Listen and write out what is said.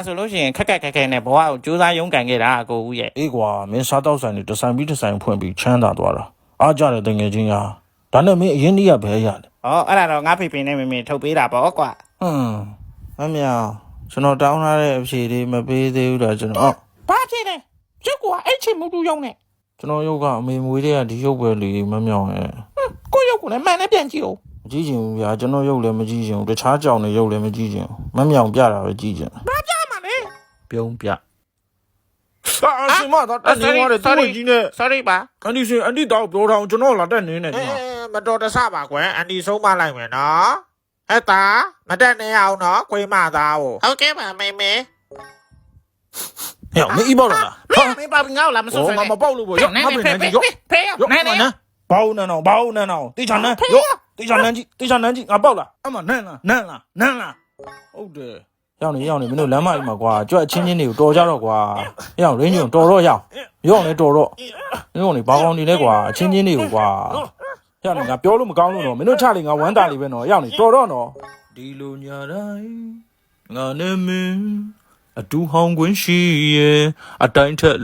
ဆိုလို့ရှိရင်ခက်နဲ့ဘဝကိုကြိုးစားရုန်းကန်ခဲ့တာကိုဦးရဲ့အေးကွာမင်းစားတော့ဆိုင်နေတဆိုင်ပြီးတဆိုင်ဖွင့်ပြီးချမ်းသာသွားတာအားကြတယ်တကယ်ချင်းရာဒါနဲ့မင်းအရင်တည်းကဘဲရတယ်ဩအဲ့ဒါတော့ငါဖေဖေနဲ့မေမေထုတ်ပေးတာပေါ့ကွာမမြောင်ကျွန်တော်တောင်းထားတဲ့အဖြေလေးမပေးသေးဘူးလားကျွန်တော်ဘာဖြစ်လဲရုပ်ကွာအဲ့ချင်မှုတူရုံနဲ့ကျွန်တော်ရုပ်ကအမေမွေးတဲ့ကဒီရုပ်ပဲလေမမြောင်ရဲ့ကိုရုပ်ကလည်းမှန်နဲ့ပြန်ကြည့်ဦးမကြည့်ချင်ဘူးဗျာကျွန်တော်ရုပ်လည်းမကြည့်ချင်ဘူးတခြားကြောင်တွေရုပ်လည်းမကြည့်ချင်ဘူးမမြောင်ပြတာပဲကြည့်ချင်ဘာပြမှာလဲပြုံးပြရှင်မတော့တက်နေသွားတယ်သူ့ကြီးနဲ့ sorry ပါအန်ဒီရှင်အန်ဒီတော့ပြောတော့ကျွန်တော်လာတက်နေနေဒီမှာမတော်တဆပါကွယ်အန်ဒီဆုံးမလိုက်မယ်နော်ဟဲ့တာမတက်နေအောင်နော်ခွေးမသားကိုဟုတ်ကဲ့ပါမေမေဟဲ့မင်းအီးပေါက်လားမင်းပါငါ့ကိုလာမဆွဆွဲငါမပေါက်လို့ပေါ့ရောငါပြင်နေကြီးရောဖေးရောနိုင်နေဘောင်းနန်းအောင်တေချာနန်းရောတေချာနန်းကြီးငါပေါက်လားအမနန်းလားဟုတ်တယ်ရောက်နေမင်းတို့လမ်းမကြီးမှာကွာကြွက်ချင်းတွေကိုတော်ကြတော့ကွာရောက်ရင်းညွန့်တော်တော့ရောက်နေတော်တော့မင်းတို့နေဘာကောင်းနေလဲကွာအချင်းတွေကိုကွာရောက်နေငါပြောလို့မကောင်းလို့တော့မင်းတို့ချလေငါဝမ်းတာလေးပဲနော်ရောက်နေတော်တော့နော်ဒီလိုညာတိုင်းငါနဲ့မင်းအတူဟောင်းခွင့်ရှိရဲ့အတိုင်းထက်